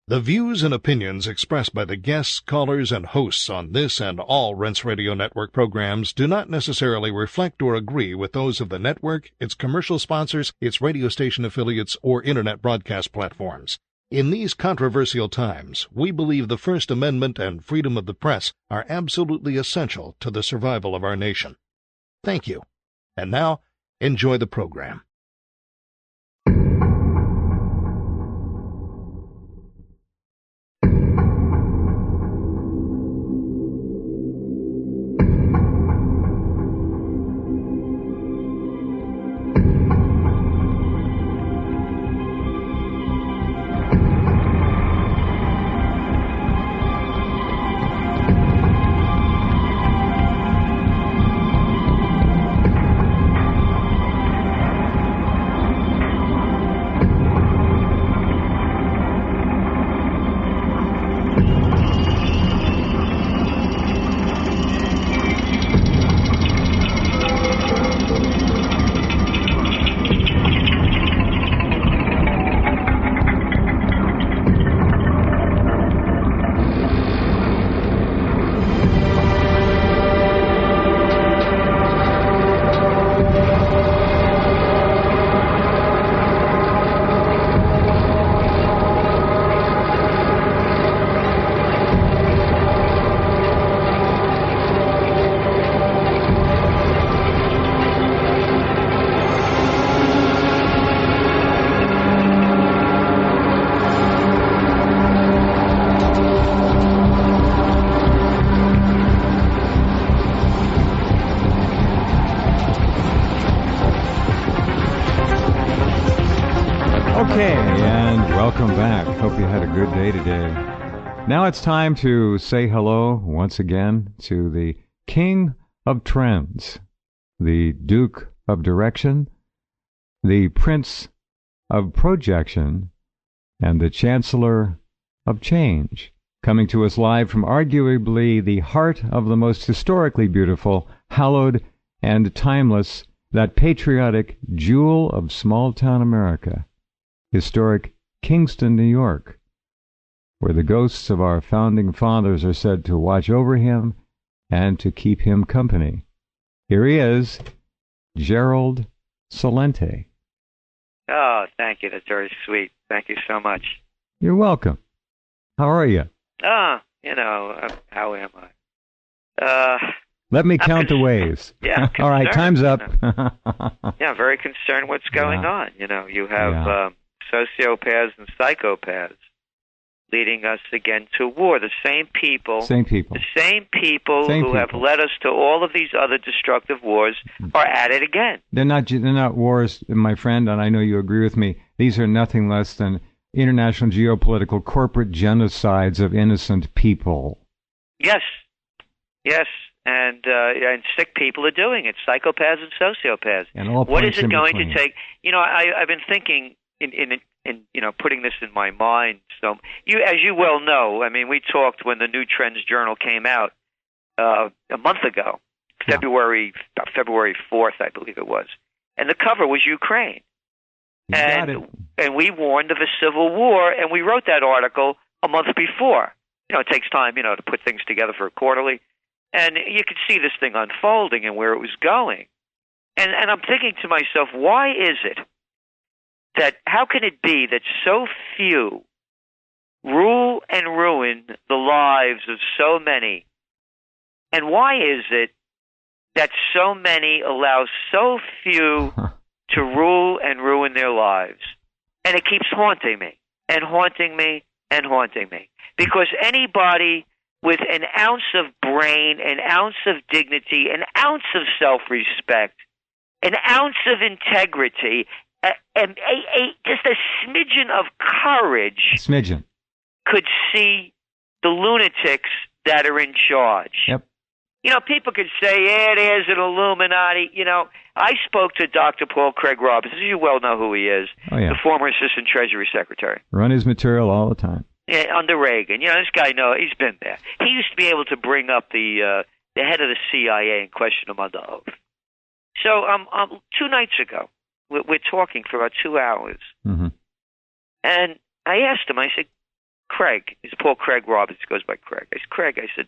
The views and opinions expressed by the guests, callers, and hosts on this and all Rense Radio Network programs do not necessarily reflect or agree with those of the network, its commercial sponsors, its radio station affiliates, or Internet broadcast platforms. In these controversial times, we believe the First Amendment and freedom of the press are absolutely essential to the survival of our nation. Thank you. And now, enjoy the program. Now it's time to say hello once again to the King of Trends, the Duke of Direction, the Prince of Projection, and the Chancellor of Change, coming to us live from arguably the heart of the most historically beautiful, hallowed, and timeless, that patriotic jewel of small-town America, historic Kingston, New York, where the ghosts of our founding fathers are said to watch over him and to keep him company. Here he is, Gerald Celente. Oh, thank you. That's very sweet. Thank you so much. You're welcome. How are you? How am I? Let me count the ways. Yeah. All right, time's up. Yeah, very concerned what's going on. You have sociopaths and psychopaths leading us again to war. The same people who have led us to all of these other destructive wars are at it again. They're not wars, my friend, and I know you agree with me. These are nothing less than international geopolitical corporate genocides of innocent people. Yes, and sick people are doing it. Psychopaths and sociopaths. And all what is it going between. to take? I've been thinking in putting this in my mind. So as you well know, I mean, we talked when the new TrendsJournal came out a month ago, February 4th, I believe it was, and the cover was Ukraine, and we warned of a civil war, and we wrote that article a month before. It takes time, to put things together for a quarterly, and you could see this thing unfolding and where it was going, and I'm thinking to myself, why is it how can it be that so few rule and ruin the lives of so many? And why is it that so many allow so few to rule and ruin their lives? And it keeps haunting me and haunting me and haunting me. Because anybody with an ounce of brain, an ounce of dignity, an ounce of self-respect, an ounce of integrity, just a smidgen of courage could see the lunatics that are in charge. Yep. People could say, there's an Illuminati. I spoke to Dr. Paul Craig Robinson. You well know who he is, the former Assistant Treasury Secretary. Run his material all the time. Yeah, under Reagan. This guy, he's been there. He used to be able to bring up the head of the CIA and question him under oath. So 2 nights ago, we're talking for about 2 hours. Mm-hmm. And I asked him, I said, Craig, it's Paul Craig Roberts, goes by Craig. I said, Craig, I said,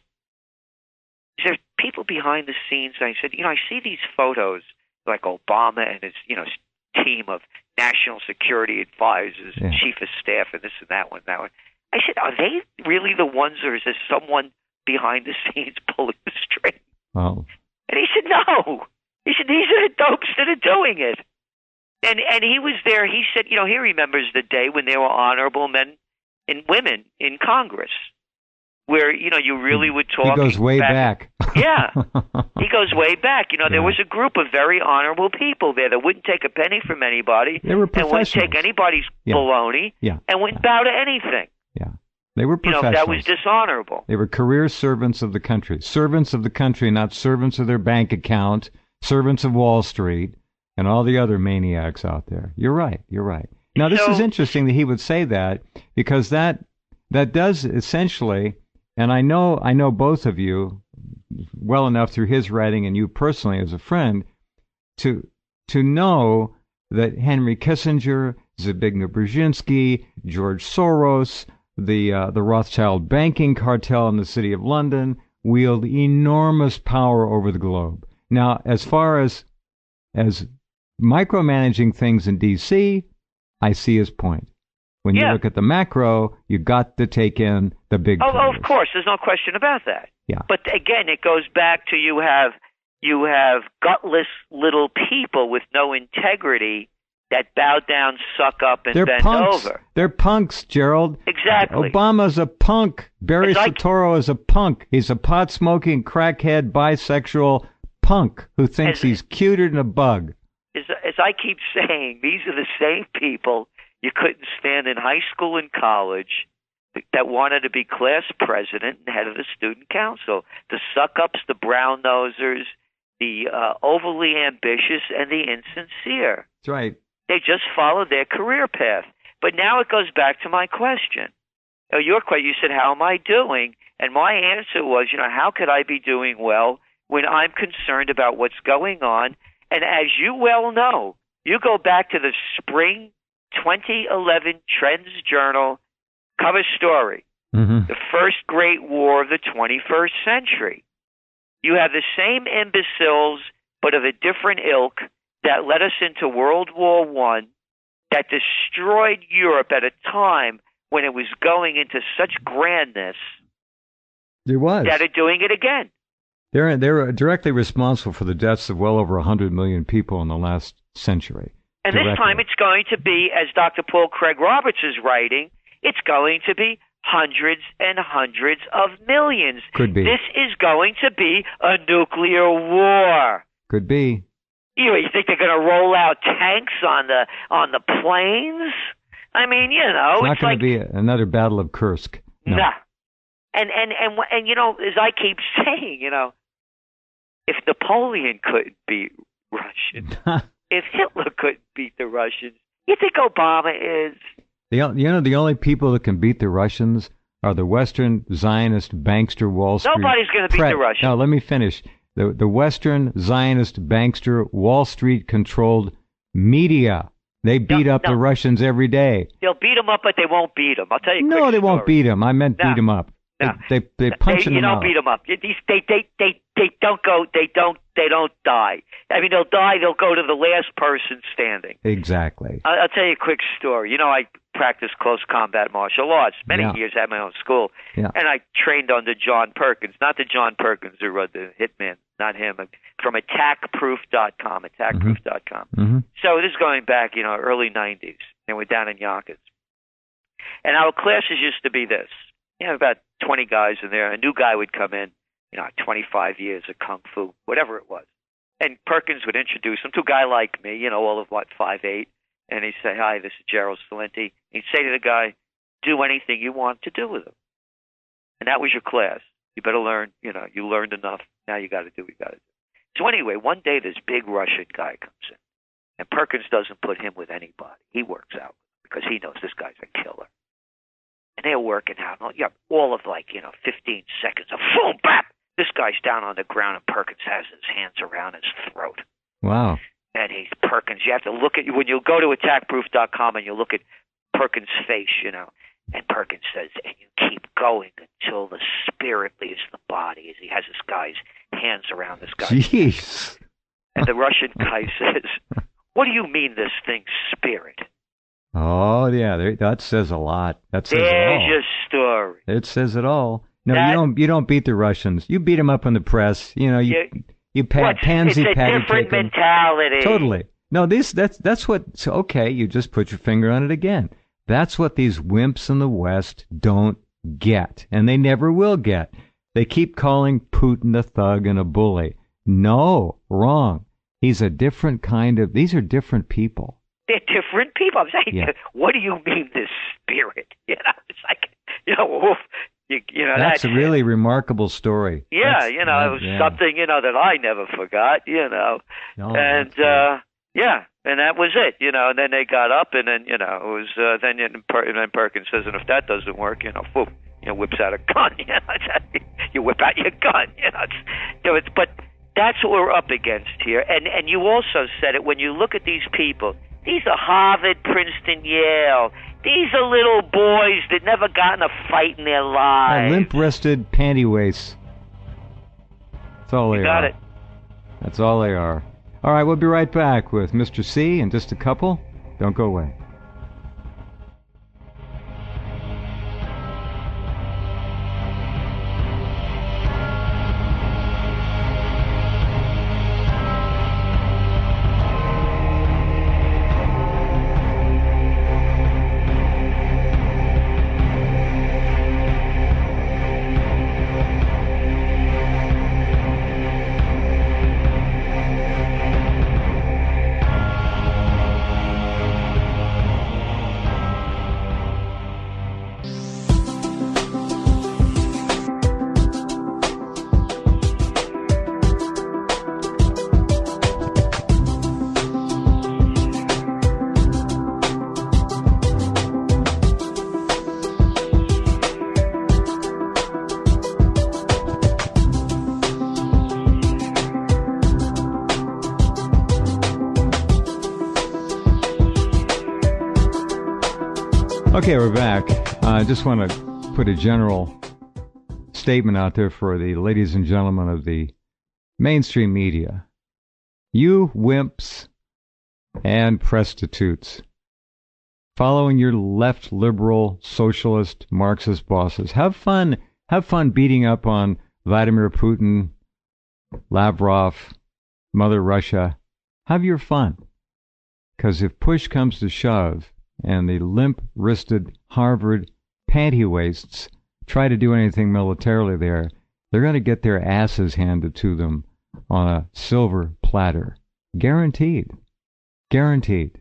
is there people behind the scenes? I said, I see these photos like Obama and his, team of national security advisors, and chief of staff, and this and that one, that one. I said, are they really the ones, or is there someone behind the scenes pulling the string? Oh. And he said, no. He said, these are the dopes that are doing it. And he was there. He said, he remembers the day when there were honorable men and women in Congress, where, you really would talk. He goes way back. Yeah. He goes way back. There was a group of very honorable people there that wouldn't take a penny from anybody. They were And professionals. wouldn't take anybody's baloney. And wouldn't bow to anything. Yeah. They were professionals. That was dishonorable. They were career servants of the country. Servants of the country, not servants of their bank account, servants of Wall Street, and all the other maniacs out there. You're right. Now, this is interesting that he would say that, because that does essentially, and I know both of you well enough through his writing and you personally as a friend to know that Henry Kissinger, Zbigniew Brzezinski, George Soros, the Rothschild banking cartel in the city of London wield enormous power over the globe. Now, as far as micromanaging things in D.C., I see his point. When you look at the macro, you got to take in the big players. Oh, of course. There's no question about that. Yeah. But again, it goes back to you have gutless little people with no integrity that bow down, suck up, and bend over. They're punks, Gerald. Exactly. Obama's a punk. Barry Soetoro is a punk. He's a pot-smoking, crackhead, bisexual punk who thinks he's cuter than a bug. As I keep saying, these are the same people you couldn't stand in high school and college that wanted to be class president and head of the student council. The suck-ups, the brown-nosers, the overly ambitious, and the insincere. That's right. They just followed their career path. But now it goes back to my question. Your question, you said, how am I doing? And my answer was, how could I be doing well when I'm concerned about what's going on? And as you well know, you go back to the spring 2011 TrendsJournal cover story, the first great war of the 21st century. You have the same imbeciles, but of a different ilk, that led us into World War I, that destroyed Europe at a time when it was going into such grandness. There was. That are doing it again. They're directly responsible for the deaths of well over 100 million people in the last century. And this time it's going to be, as Dr. Paul Craig Roberts is writing, it's going to be hundreds and hundreds of millions. Could be. This is going to be a nuclear war. Could be. You think they're going to roll out tanks on the planes? I mean, it's not going to be another Battle of Kursk. No. Nah. And as I keep saying, if Napoleon couldn't beat Russians, if Hitler couldn't beat the Russians, you think Obama is? The only people that can beat the Russians are the Western Zionist bankster Wall Street. Nobody's going to beat the Russians. No, let me finish. The Western Zionist bankster Wall Street controlled media. They beat up the Russians every day. They'll beat them up, but they won't beat them. I'll tell you. No, they won't beat them. I meant beat them up. No. They punch them out. You don't beat them up. They don't go. They don't die. I mean, they'll die. They'll go to the last person standing. Exactly. I'll tell you a quick story. I practiced close combat martial arts many years at my own school, and I trained under John Perkins, not the John Perkins who wrote the Hitman, not him, from attackproof.com, attackproof.com. Mm-hmm. So this is going back, early 90s, and we're down in Yonkers. And our classes used to be this. About 20 guys in there. A new guy would come in, 25 years of kung fu, whatever it was. And Perkins would introduce him to a guy like me, all of 5'8", and he'd say, "Hi, this is Gerald Celente." He'd say to the guy, "Do anything you want to do with him." And that was your class. You better learn, you learned enough. Now you got to do what you got to do. So anyway, one day this big Russian guy comes in, and Perkins doesn't put him with anybody. He works out because he knows this guy's a killer. And they're working out. All of 15 seconds of boom, bap. This guy's down on the ground, and Perkins has his hands around his throat. Wow. And he's Perkins. You have to look at when you go to attackproof.com and you look at Perkins' face. And Perkins says, and you keep going until the spirit leaves the body, as he has this guy's hands around this guy's Jeez. neck. And the Russian guy says, what do you mean this thing's spirit? Oh, yeah, that says a lot. That says it all. There's your story. It says it all. No, you don't beat the Russians. You beat them up in the press. You know, you pansy It's a patty different cake 'em. mentality. Totally. No, that's what. So, okay, you just put your finger on it again. That's what these wimps in the West don't get, and they never will get. They keep calling Putin a thug and a bully. No, wrong. He's a different kind of. These are different people. They're different people. I'm saying, Yeah. what do you mean this spirit? You know, it's like, you know, That's a really remarkable story. Yeah, it was something, that I never forgot, No, and, and that was it, and then they got up and then, it was, then Perkins says, and if that doesn't work, whoop, whips out a gun, you whip out your gun, but that's what we're up against here. And you also said it, when you look at these people, these are Harvard, Princeton, Yale. These are little boys that never got in a fight in their lives. Limp-wristed pantywaists. That's all they are. You got it. That's all they are. All right, we'll be right back with Mr. C in just a couple. Don't go away. Okay, we're back. I just want to put a general statement out there for the ladies and gentlemen of the mainstream media. You wimps and prostitutes, following your left liberal, socialist, Marxist bosses, have fun beating up on Vladimir Putin, Lavrov, Mother Russia. Have your fun. Because if push comes to shove, and the limp-wristed Harvard pantywaists try to do anything militarily there, they're going to get their asses handed to them on a silver platter. Guaranteed. Guaranteed.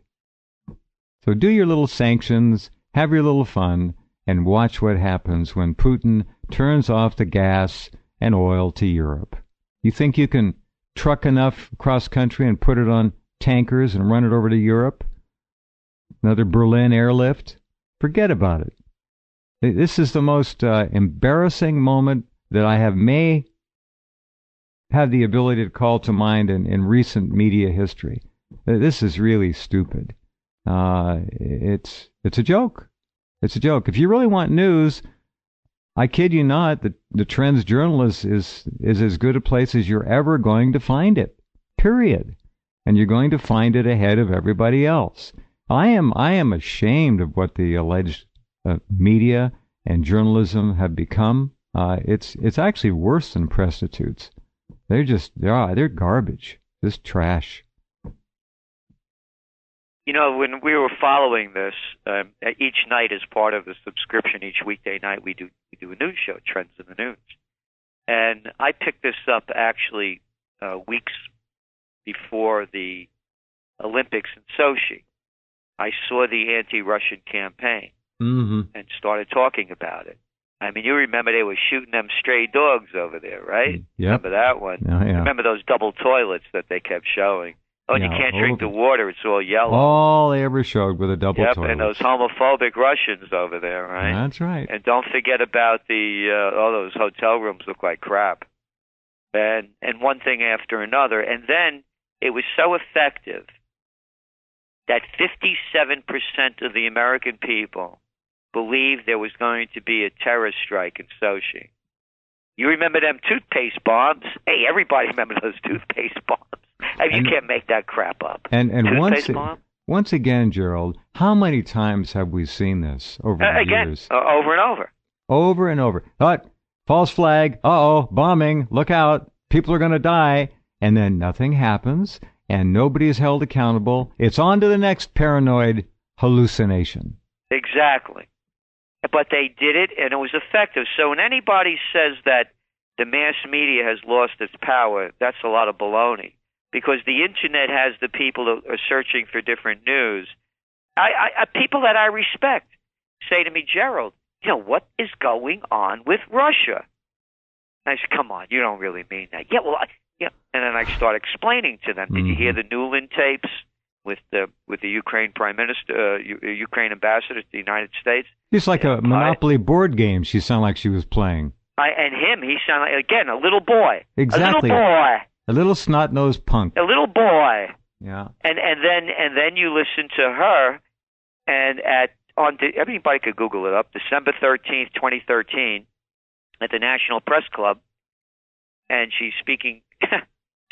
So do your little sanctions, have your little fun, and watch what happens when Putin turns off the gas and oil to Europe. You think you can truck enough cross-country and put it on tankers and run it over to Europe? Another Berlin airlift? Forget about it. This is the most embarrassing moment that I may have the ability to call to mind in recent media history. This is really stupid. It's a joke. It's a joke. If you really want news, I kid you not, the TrendsJournal is as good a place as you're ever going to find it. Period. And you're going to find it ahead of everybody else. I am ashamed of what the alleged media and journalism have become. It's actually worse than prostitutes. They're garbage, just trash. When we were following this, each night as part of the subscription, each weekday night we do a news show, Trends in the News, and I picked this up actually weeks before the Olympics in Sochi. I saw the anti-Russian campaign and started talking about it. I mean, you remember they were shooting them stray dogs over there, right? Yep. Remember that one? Oh, yeah. Remember those double toilets that they kept showing? Oh, and Yeah, you can't drink the water; it's all yellow. All they ever showed were the double toilets. And those homophobic Russians over there, right? That's right. And don't forget about all those hotel rooms look like crap. And one thing after another. And then it was so effective that 57% of the American people believed there was going to be a terror strike in Sochi. You remember them toothpaste bombs? Hey, everybody remember those toothpaste bombs. You can't make that crap up. And once again, Gerald, how many times have we seen this over the years? Over and over. Over and over. False flag. Bombing. Look out. People are going to die. And then nothing happens, and nobody is held accountable. It's on to the next paranoid hallucination. Exactly. But they did it, and it was effective. So when anybody says that the mass media has lost its power, that's a lot of baloney. Because the Internet has the people that are searching for different news. People that I respect say to me, Gerald, what is going on with Russia? And I said, come on, you don't really mean that. Yeah, well, yeah. And then I start explaining to them. Did you hear the Newland tapes with the Ukraine Prime Minister, Ukraine ambassador to the United States? It's like a Monopoly board game. She sounded like she was playing. And he sounded like, again, a little boy. Exactly. A little boy. A little snot-nosed punk. A little boy. Yeah. And then you listen to her, and everybody could Google it up. December 13th, 2013, at the National Press Club, and she's speaking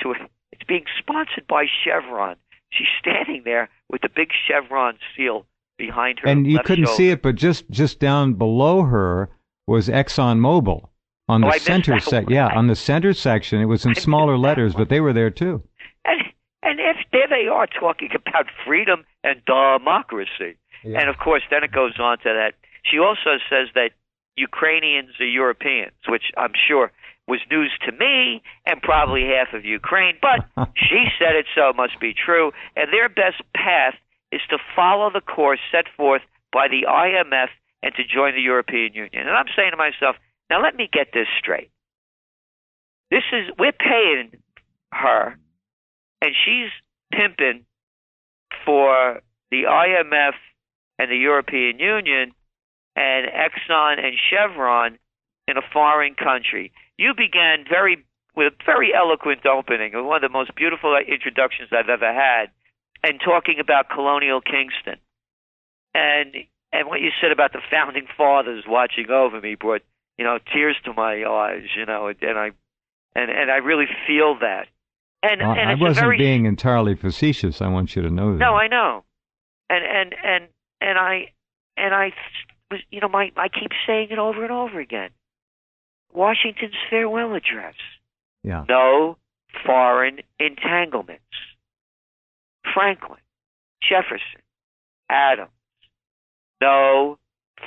to it. It's being sponsored by Chevron. She's standing there with the big Chevron seal behind her. And you left couldn't shoulder. see it, but just down below her was ExxonMobil on the center section. Yeah, on the center section. It was in smaller letters, but they were there too. And if there they are talking about freedom and democracy. Yeah. And of course, then it goes on to that. She also says that Ukrainians are Europeans, which I'm sure was news to me and probably half of Ukraine, but she said it, so it must be true. And their best path is to follow the course set forth by the IMF and to join the European Union. And I'm saying to myself, now let me get this straight. We're paying her, and she's pimping for the IMF and the European Union and Exxon and Chevron in a foreign country. You began with a very eloquent opening, one of the most beautiful introductions I've ever had, and talking about colonial Kingston. And what you said about the founding fathers watching over me brought, tears to my eyes, and I really feel that. And I wasn't being entirely facetious. I want you to know that. No, I know. I keep saying it over and over again. Washington's farewell address. Yeah. No foreign entanglements. Franklin, Jefferson, Adams. No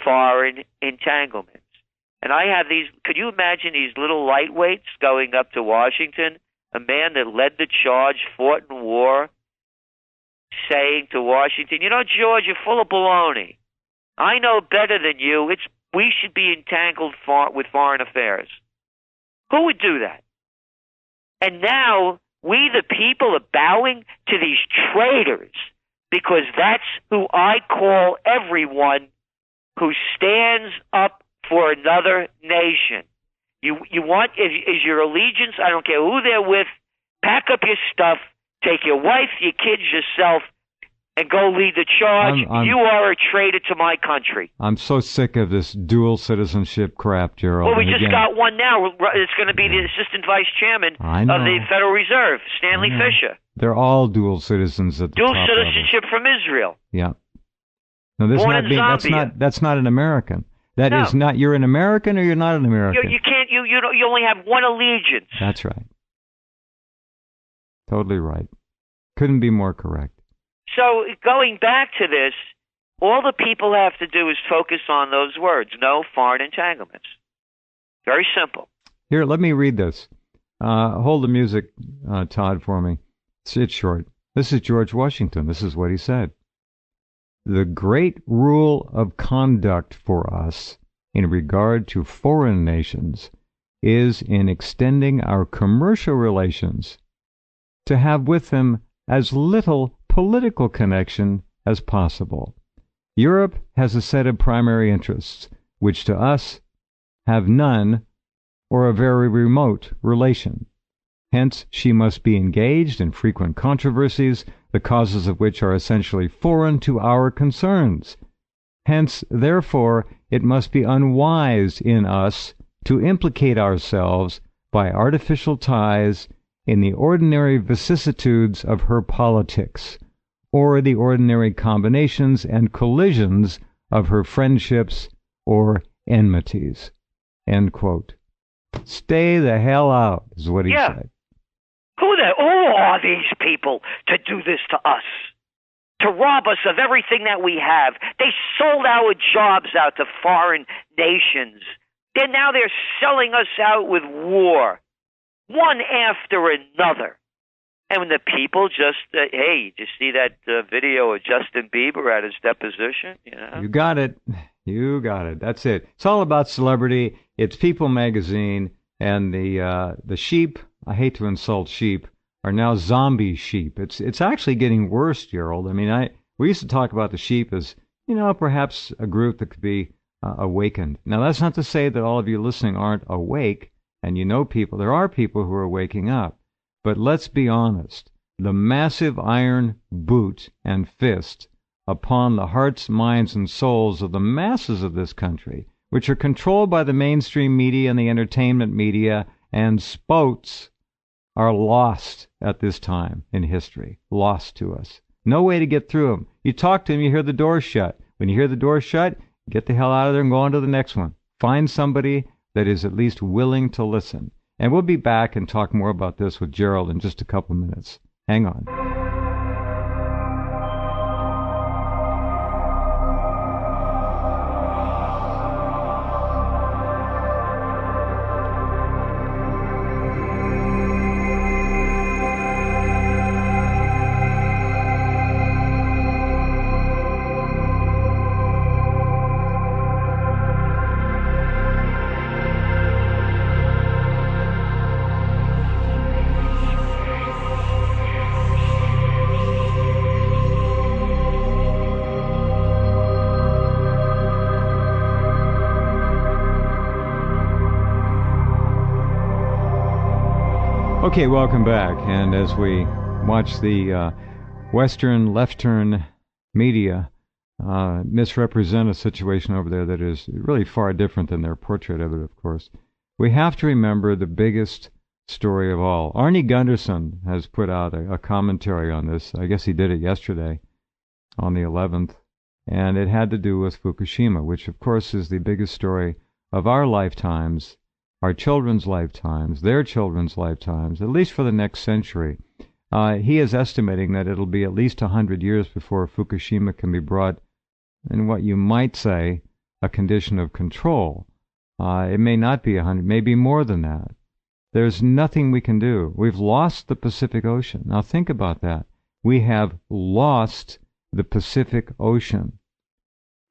foreign entanglements. And I have these, could you imagine these little lightweights going up to Washington? A man that led the charge, fought in war, saying to Washington, George, you're full of baloney. I know better than you. We should be entangled with foreign affairs. Who would do that? And now we, the people, are bowing to these traitors because that's who I call everyone who stands up for another nation. You want, is your allegiance, I don't care who they're with, pack up your stuff, take your wife, your kids, yourself, and go lead the charge. You are a traitor to my country. I'm so sick of this dual citizenship crap, Gerald. Well, we just got one now. It's going to be the assistant vice chairman of the Federal Reserve, Stanley Fisher. They're all dual citizens at the dual top citizenship level. From Israel. Yeah. No, this Born in Zambia. That's not an American. That is not. You're an American or you're not an American. You can't. You only have one allegiance. That's right. Totally right. Couldn't be more correct. So going back to this, all the people have to do is focus on those words. No foreign entanglements. Very simple. Here, let me read this. Hold the music, Todd, for me. It's short. This is George Washington. This is what he said. The great rule of conduct for us in regard to foreign nations is in extending our commercial relations to have with them as little political connection as possible. Europe has a set of primary interests, which to us have none or a very remote relation. Hence, she must be engaged in frequent controversies, the causes of which are essentially foreign to our concerns. Hence, therefore, it must be unwise in us to implicate ourselves by artificial ties in the ordinary vicissitudes of her politics, or the ordinary combinations and collisions of her friendships or enmities." End quote. Stay the hell out, is what he said. Who are these people to do this to us? To rob us of everything that we have. They sold our jobs out to foreign nations. Now they're selling us out with war, one after another. And when the people just, hey, did you see that video of Justin Bieber at his deposition? You know? You got it. You got it. That's it. It's all about celebrity. It's People magazine, and the sheep, I hate to insult sheep, are now zombie sheep. It's actually getting worse, Gerald. I mean, we used to talk about the sheep as, perhaps a group that could be awakened. Now, that's not to say that all of you listening aren't awake, and people. There are people who are waking up. But let's be honest. The massive iron boot and fist upon the hearts, minds, and souls of the masses of this country, which are controlled by the mainstream media and the entertainment media and spots, are lost at this time in history. Lost to us. No way to get through them. You talk to them, you hear the door shut. When you hear the door shut, get the hell out of there and go on to the next one. Find somebody that is at least willing to listen. And we'll be back and talk more about this with Gerald in just a couple minutes. Hang on. Okay, welcome back. And as we watch the Western left-turn media misrepresent a situation over there that is really far different than their portrait of it, of course, we have to remember the biggest story of all. Arnie Gunderson has put out a commentary on this. I guess he did it yesterday on the 11th, and it had to do with Fukushima, which, of course, is the biggest story of our lifetimes, our children's lifetimes, their children's lifetimes, at least for the next century. He is estimating that it'll be at least 100 years before Fukushima can be brought in what you might say a condition of control. It may not be 100, maybe more than that. There's nothing we can do. We've lost the Pacific Ocean. Now think about that. We have lost the Pacific Ocean.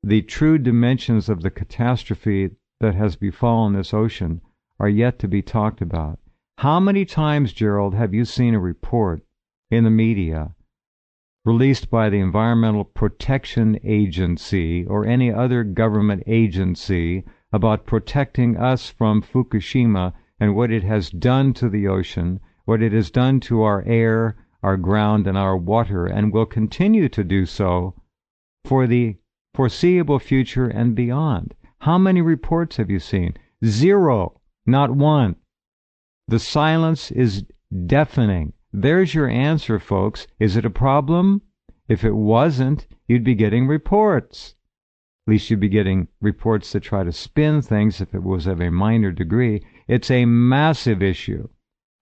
The true dimensions of the catastrophe that has befallen this ocean are yet to be talked about. How many times, Gerald, have you seen a report in the media released by the Environmental Protection Agency or any other government agency about protecting us from Fukushima and what it has done to the ocean, what it has done to our air, our ground, and our water, and will continue to do so for the foreseeable future and beyond? How many reports have you seen? Zero. Not one. The silence is deafening. There's your answer, folks. Is it a problem? If it wasn't, you'd be getting reports. At least you'd be getting reports that try to spin things if it was of a minor degree. It's a massive issue.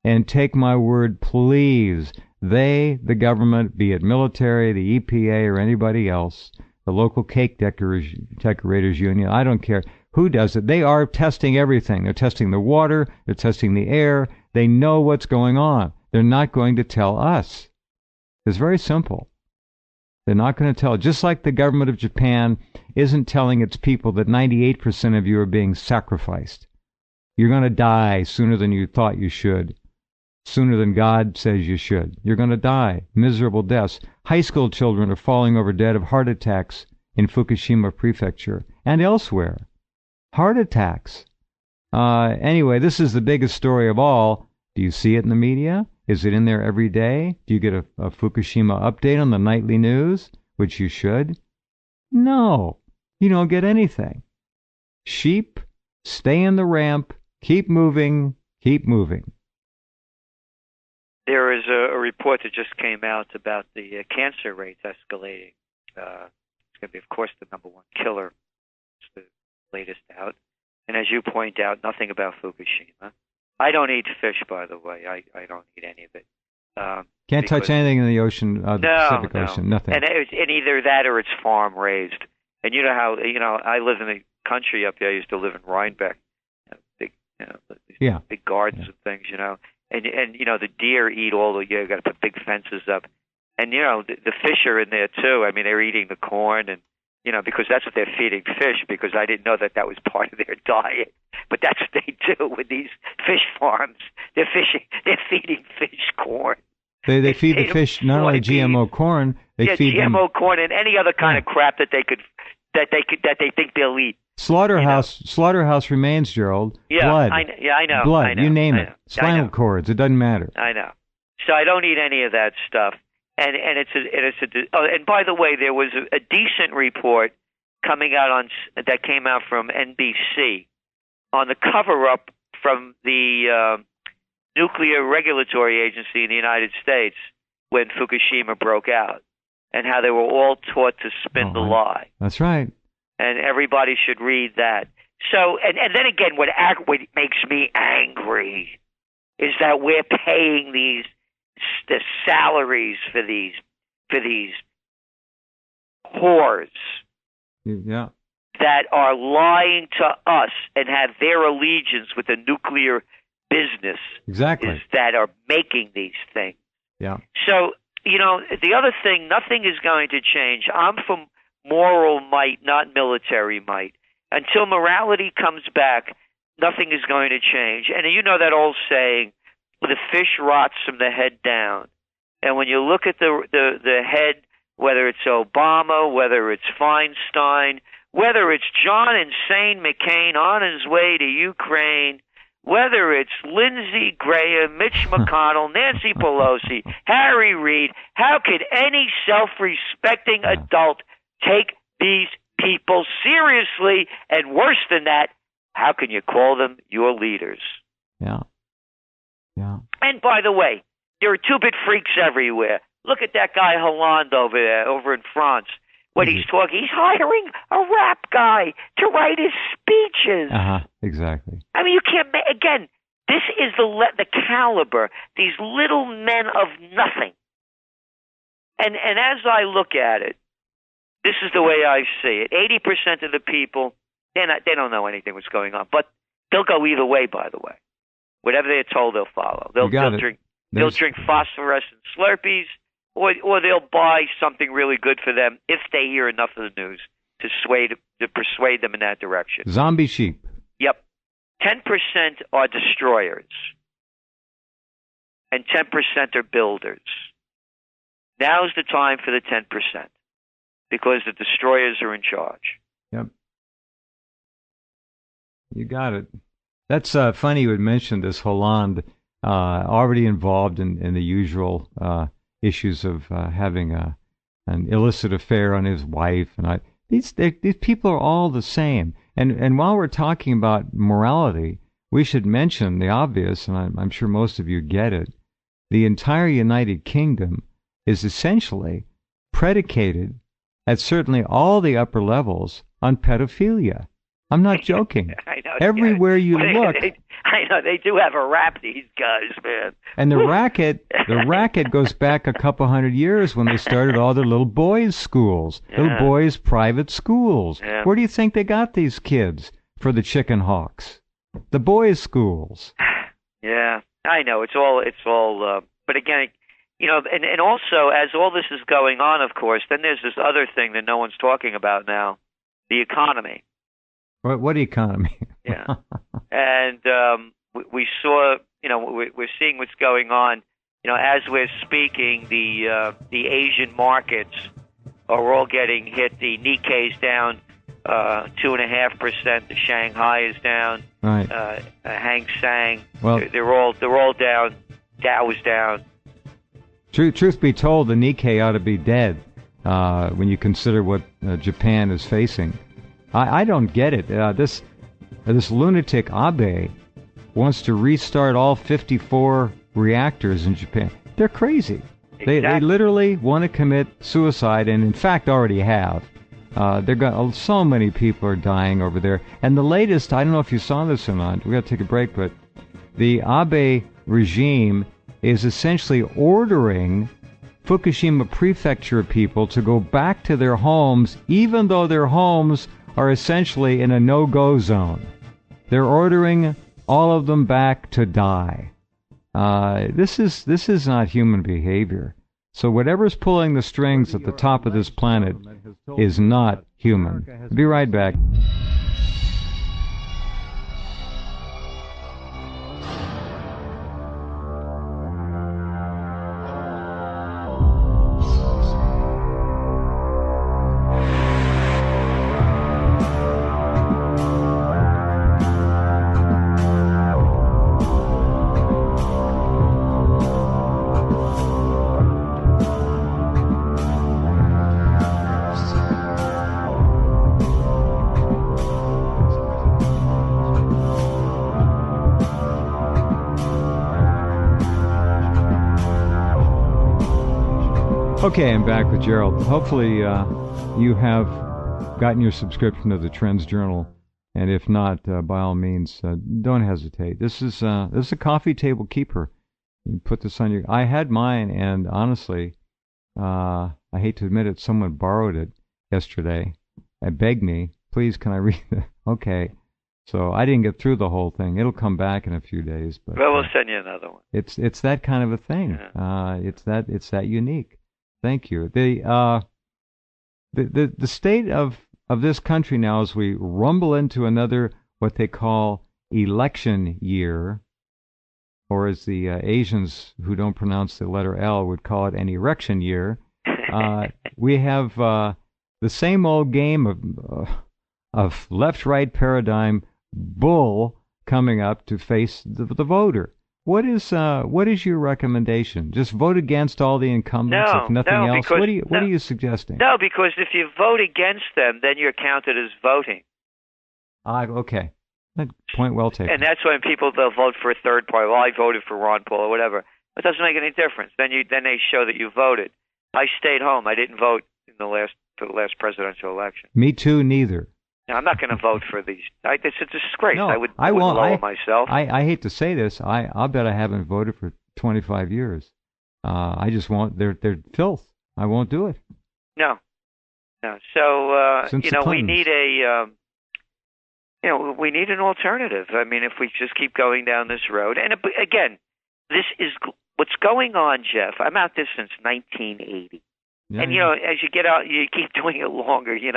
And take my word, please, the government, be it military, the EPA, or anybody else, the local cake decorators union, I don't care who does it. They are testing everything. They're testing the water. They're testing the air. They know what's going on. They're not going to tell us. It's very simple. They're not going to tell. Just like the government of Japan isn't telling its people that 98% of you are being sacrificed. You're going to die sooner than you thought you should. Sooner than God says you should. You're going to die. Miserable deaths. High school children are falling over dead of heart attacks in Fukushima Prefecture and elsewhere. Heart attacks. Anyway, this is the biggest story of all. Do you see it in the media? Is it in there every day? Do you get a Fukushima update on the nightly news, which you should? No. you don't get anything. Sheep, stay in the ramp, keep moving, keep moving. There is a report that just came out about the cancer rates escalating. It's going to be, of course, the number one killer. It's the latest out. And as you point out, nothing about Fukushima. I don't eat fish, by the way. I don't eat any of it. Can't touch anything in the ocean, the Pacific Ocean, nothing. And either that or it's farm raised. And you know how, I live in the country up here. I used to live in Rhinebeck. Big, big gardens and things, And the deer eat you got to put big fences up. And, the fish are in there too. I mean, they're eating the corn and, because that's what they're feeding fish, because I didn't know that was part of their diet. But that's what they do with these fish farms. They're feeding fish corn. They feed the fish not only GMO corn, they feed GMO corn and any other kind of crap that they think they'll eat. Slaughterhouse remains, Gerald. Yeah, blood. I know. Blood, I know, you name it. Spinal cords, it doesn't matter. I know. So I don't eat any of that stuff. And by the way, there was a decent report that came out from NBC on the cover-up from the Nuclear Regulatory Agency in the United States when Fukushima broke out, and how they were all taught to spin the lie. That's right. And everybody should read that. So, and then again, what makes me angry is that we're paying the salaries for these whores that are lying to us and have their allegiance with the nuclear business that are making these things. Yeah. So, the other thing, nothing is going to change. I'm for moral might, not military might. Until morality comes back, nothing is going to change. And you know that old saying, the fish rots from the head down. And when you look at the head, whether it's Obama, whether it's Feinstein, whether it's John Insane McCain on his way to Ukraine, whether it's Lindsey Graham, Mitch McConnell, Nancy Pelosi, Harry Reid, how could any self-respecting adult take these people seriously? And worse than that, how can you call them your leaders? Yeah. Yeah. And by the way, there are two-bit freaks everywhere. Look at that guy Hollande over there, over in France. When he's talking, he's hiring a rap guy to write his speeches. Exactly. I mean, you can't. Again, this is the caliber. These little men of nothing. And as I look at it, this is the way I see it. 80% of the people, they don't know anything what's going on, but they'll go either way. By the way, whatever they're told, they'll follow. They'll drink phosphorescent Slurpees. Or they'll buy something really good for them if they hear enough of the news to persuade them in that direction. Zombie sheep. Yep. 10% are destroyers, and 10% are builders. Now's the time for the 10%, because the destroyers are in charge. Yep. You got it. That's funny you would mention this Hollande, already involved in the usual issues of having an illicit affair on his wife, and these people are all the same. And while we're talking about morality, we should mention the obvious, and I'm sure most of you get it. The entire United Kingdom is essentially predicated at certainly all the upper levels on pedophilia. I'm not joking. I know. Everywhere you look. I know, they do have a rap, these guys, man. And the racket goes back a couple hundred years when they started all the little boys' schools, little boys' private schools. Yeah. Where do you think they got these kids for the chicken hawks? The boys' schools. Yeah, I know. It's all. But again, and also as all this is going on, of course, then there's this other thing that no one's talking about now: the economy. What economy? Yeah, and we saw, we're seeing what's going on. As we're speaking, the Asian markets are all getting hit. The Nikkei's down 2.5%. The Shanghai is down. Right. Hang Seng. Well, they're all down. Dow is down. Truth be told, the Nikkei ought to be dead when you consider what Japan is facing. I don't get it. This lunatic Abe wants to restart all 54 reactors in Japan. They're crazy. Exactly. They literally want to commit suicide, and in fact already have. So many people are dying over there. And the latest, I don't know if you saw this or not, we got to take a break, but the Abe regime is essentially ordering Fukushima prefecture people to go back to their homes, even though their homes are essentially in a no-go zone. They're ordering all of them back to die. This is not human behavior. So whatever's pulling the strings at the top of this planet is not human. Be right back. Okay, I'm back with Gerald. Hopefully you have gotten your subscription to the TrendsJournal, and if not, by all means, don't hesitate. This is a coffee table keeper. You put this on your... I had mine, and honestly, I hate to admit it, someone borrowed it yesterday and begged me, please, can I read it? Okay. So I didn't get through the whole thing. It'll come back in a few days. But well, we'll send you another one. It's that kind of a thing. Yeah. It's that unique. Thank you. The state of this country now, as we rumble into another what they call election year, or as the Asians who don't pronounce the letter L would call it an erection year, we have the same old game of left-right paradigm bull coming up to face the voter. What is your recommendation? Just vote against all the incumbents, if nothing else? Because, what are you suggesting? No, because if you vote against them, then you're counted as voting. Okay. Point well taken. And that's when they'll vote for a third party. Well, I voted for Ron Paul or whatever. It doesn't make any difference. Then they show that you voted. I stayed home. I didn't vote for the last presidential election. Me too, neither. Now, I'm not going to vote for these. It's a disgrace. No, I wouldn't lower myself. I hate to say this. I'll bet I haven't voted for 25 years. I just won't. They're filth. I won't do it. No. So we need we need an alternative. I mean, if we just keep going down this road, and again, this is what's going on, Jeff. I'm out this since 1980, and as you get out, you keep doing it longer. You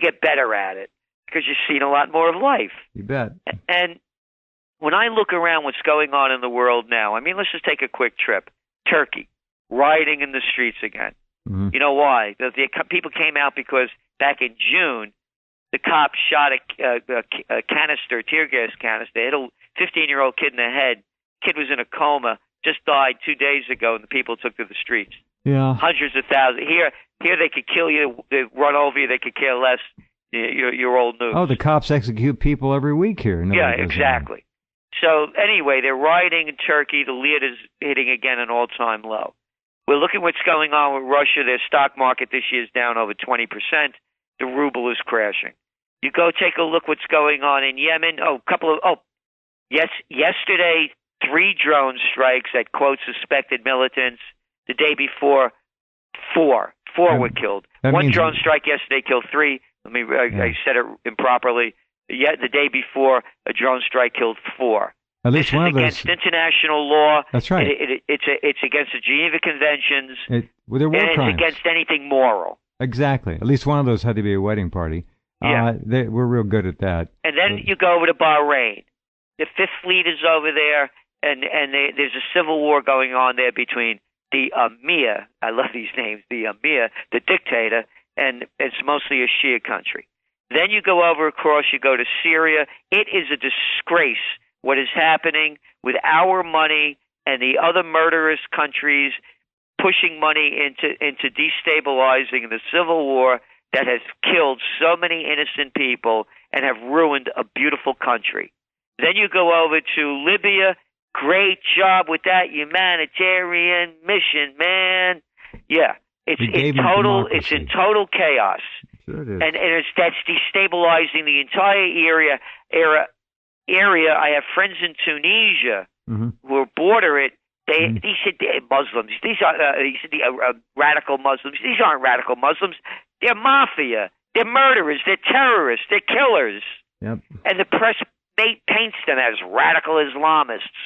get better at it, because you've seen a lot more of life. You bet. And when I look around what's going on in the world now, I mean, let's just take a quick trip. Turkey, rioting in the streets again. Mm-hmm. You know why? The people came out because back in June, the cops shot a canister, tear gas canister. They hit a 15-year-old kid in the head. Kid was in a coma, just died 2 days ago, and the people took to the streets. Yeah. Hundreds of thousands. Here they could kill you, they run over you, they could care less. Your old news. Oh, the cops execute people every week here. Yeah, exactly. So anyway, they're rioting in Turkey. The lira is hitting again an all-time low. We're looking what's going on with Russia. Their stock market this year is down over 20%. The ruble is crashing. You go take a look what's going on in Yemen. Yesterday, 3 drone strikes at, quote, suspected militants. The day before, 4 were killed. One drone strike yesterday killed 3. I said it improperly. Yet the day before, a drone strike killed 4. At least this one is of against international law. That's right. It's against the Geneva Conventions. They're war crimes. It's against anything moral. Exactly. At least one of those had to be a wedding party. Yeah. We're real good at that. And then you go over to Bahrain. The Fifth Fleet is over there, and there's a civil war going on there between the Emir, I love these names, the Emir, the dictator, and it's mostly a Shia country. Then you go over across, you go to Syria. It is a disgrace what is happening with our money and the other murderous countries pushing money into destabilizing the civil war that has killed so many innocent people and have ruined a beautiful country. Then you go over to Libya. Great job with that humanitarian mission, man. Yeah, it's in total chaos. Sure it is. And that's destabilizing the entire area. I have friends in Tunisia who border it. These said Muslims. These are radical Muslims. These aren't radical Muslims. They're mafia. They're murderers. They're terrorists. They're killers. Yep. And the press paints them as radical Islamists.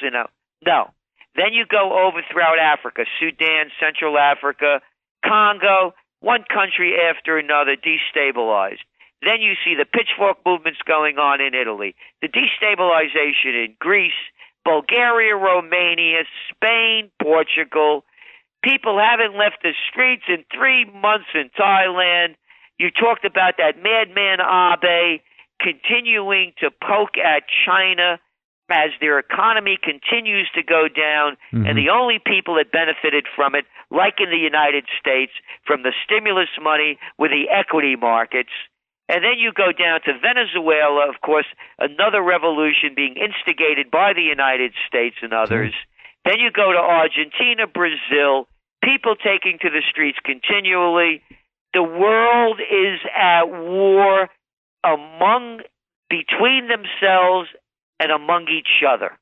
No. Then you go over throughout Africa: Sudan, Central Africa, Congo. One country after another destabilized. Then you see the pitchfork movements going on in Italy, the destabilization in Greece, Bulgaria, Romania, Spain, Portugal. People haven't left the streets in 3 months in Thailand. You talked about that madman Abe continuing to poke at China as their economy continues to go down, and the only people that benefited from it, like in the United States, from the stimulus money with the equity markets. And then you go down to Venezuela, of course, another revolution being instigated by the United States and others. Then you go to Argentina, Brazil, people taking to the streets continually. The world is at war between themselves and among each other.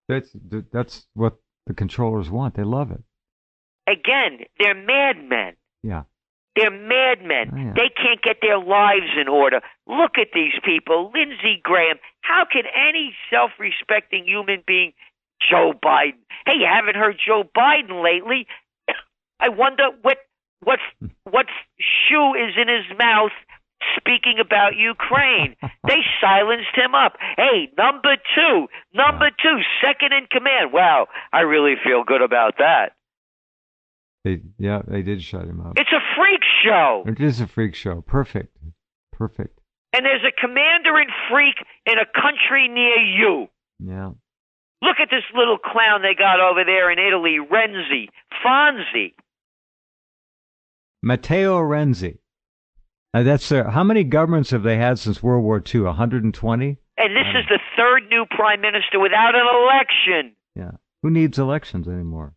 That's what the controllers want. They love it. Again, they're madmen. Yeah. They're madmen. Oh, yeah. They can't get their lives in order. Look at these people. Lindsey Graham. How can any self-respecting human being, Joe Biden? Hey, you haven't heard Joe Biden lately. I wonder what shoe is in his mouth speaking about Ukraine. They silenced him up. Hey, number two, second in command. Wow, I really feel good about that. They did shut him up. It's a freak show. It is a freak show. Perfect. And there's a commander in freak in a country near you. Yeah. Look at this little clown they got over there in Italy, Rense, Fonzie. Matteo Renzi. That's how many governments have they had since World War II? 120? And this is the third new prime minister without an election. Yeah. Who needs elections anymore?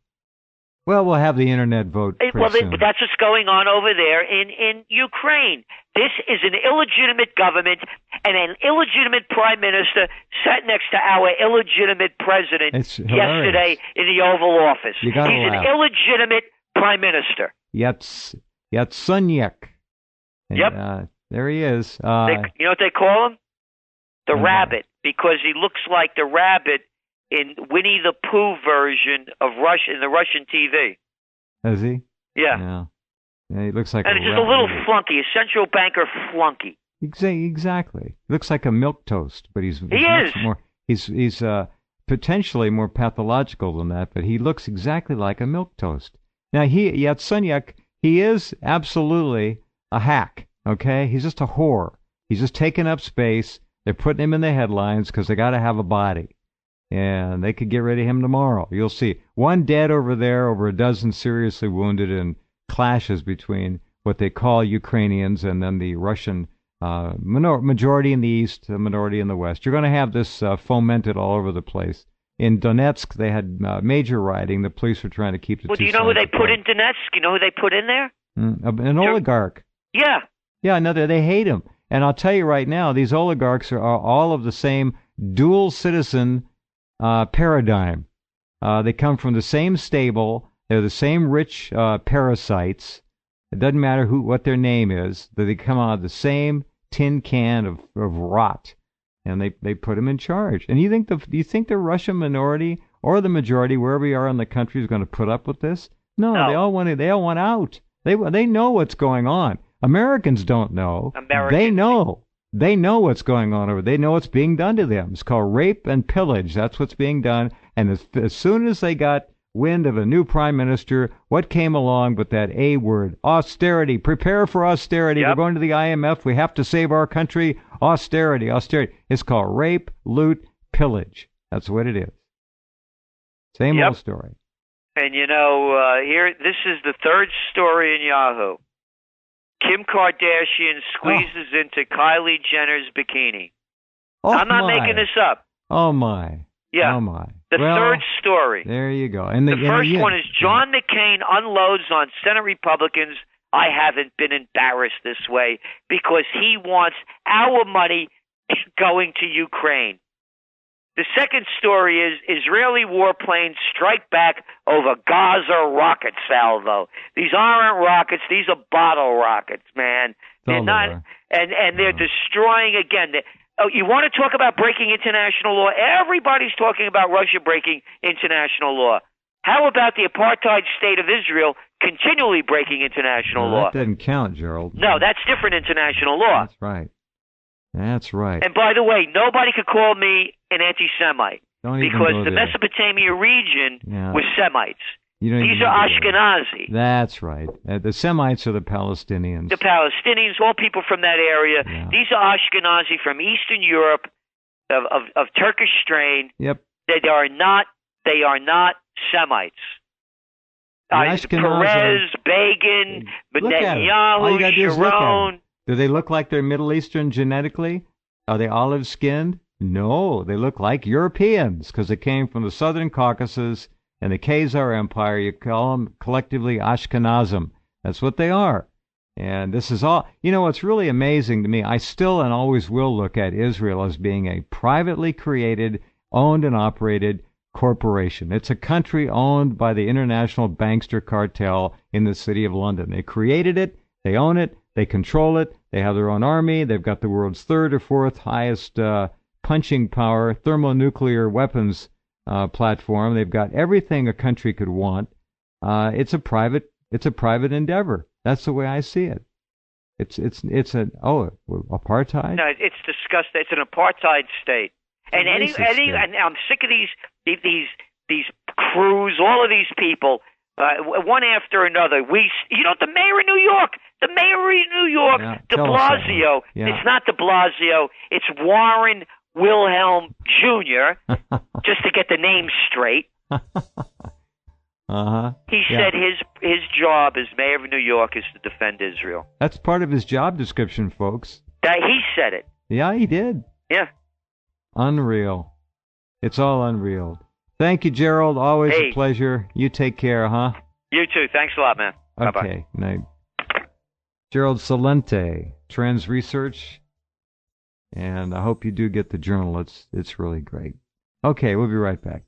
Well, we'll have the internet vote pretty soon. But that's what's going on over there in Ukraine. This is an illegitimate government and an illegitimate prime minister sat next to our illegitimate president yesterday in the Oval Office. He's an illegitimate prime minister. Yatsenyuk. Yep. There he is. You know what they call him? The rabbit, because he looks like the rabbit in Winnie the Pooh version of in the Russian TV. Is he? Yeah. He looks like and it's just a little flunky, a central banker flunky. Exactly. He looks like a milquetoast, but he's potentially more pathological than that, but he looks exactly like a milquetoast. Now, Yatsenyuk, he is absolutely a hack, okay? He's just a whore. He's just taking up space. They're putting him in the headlines because they got to have a body. And they could get rid of him tomorrow. You'll see. One dead over there, over a dozen seriously wounded in clashes between what they call Ukrainians and then the Russian majority in the east, the minority in the west. You're going to have this fomented all over the place. In Donetsk, they had major rioting. The police were trying to keep the two sides. Do you know who they put in Donetsk? You know who they put in there? An oligarch. Yeah. Yeah, no, they hate him. And I'll tell you right now, these oligarchs are all of the same dual citizen paradigm. They come from the same stable. They're the same rich parasites. It doesn't matter what their name is. They come out of the same tin can of rot, and they put them in charge. And do you think the Russian minority or the majority, wherever we are in the country, is going to put up with this? No. They all want out. They know what's going on. Americans don't know. They know. They know what's going on over there. They know what's being done to them. It's called rape and pillage. That's what's being done. And as soon as they got wind of a new prime minister, what came along but that A word, austerity. Prepare for austerity. Yep. We're going to the IMF. We have to save our country. Austerity. It's called rape, loot, pillage. That's what it is. Same old story. And here, this is the third story in Yahoo. Kim Kardashian squeezes into Kylie Jenner's bikini. Oh, I'm not my. making this up. Oh, my. Yeah. Oh, my. The third story. There you go. And the first one is John McCain unloads on Senate Republicans. I haven't been embarrassed this way because he wants our money going to Ukraine. The second story is Israeli warplanes strike back over Gaza rocket salvo. These aren't rockets; these are bottle rockets, man. They're not, and they're destroying again. You want to talk about breaking international law? Everybody's talking about Russia breaking international law. How about the apartheid state of Israel continually breaking international law? That doesn't count, Gerald. No, that's different international law. That's right. That's right. And by the way, nobody could call me an anti-Semite because the Mesopotamia region was Semites. These are Ashkenazi. That's right. The Semites are the Palestinians. The Palestinians, all people from that area. Yeah. These are Ashkenazi from Eastern Europe, of Turkish strain. Yep. They are not Semites. Perez, Begin, Netanyahu, Sharon. Do they look like they're Middle Eastern genetically? Are they olive-skinned? No, they look like Europeans because they came from the Southern Caucasus and the Khazar Empire. You call them collectively Ashkenazim. That's what they are. And this is all. You know, what's really amazing to me, I still and always will look at Israel as being a privately created, owned and operated corporation. It's a country owned by the international bankster cartel in the city of London. They created it. They own it. They control it. They have their own army. They've got the world's third or fourth highest punching power thermonuclear weapons platform. They've got everything a country could want. It's a private endeavor. That's the way I see it. It's apartheid. No, it's disgusting. It's an apartheid state. And and I'm sick of these crews. All of these people. One after another. The mayor of New York, yeah, de Blasio. Yeah. It's not de Blasio. It's Warren Wilhelm Jr., just to get the name straight. He said his job as mayor of New York is to defend Israel. That's part of his job description, folks. He said it. Yeah, he did. Yeah. Unreal. It's all unreal. Thank you, Gerald. Always a pleasure. You take care, huh? You too. Thanks a lot, man. Bye-bye. Okay. Night. Gerald Celente, Trends Research. And I hope you do get the journal. It's really great. Okay, we'll be right back.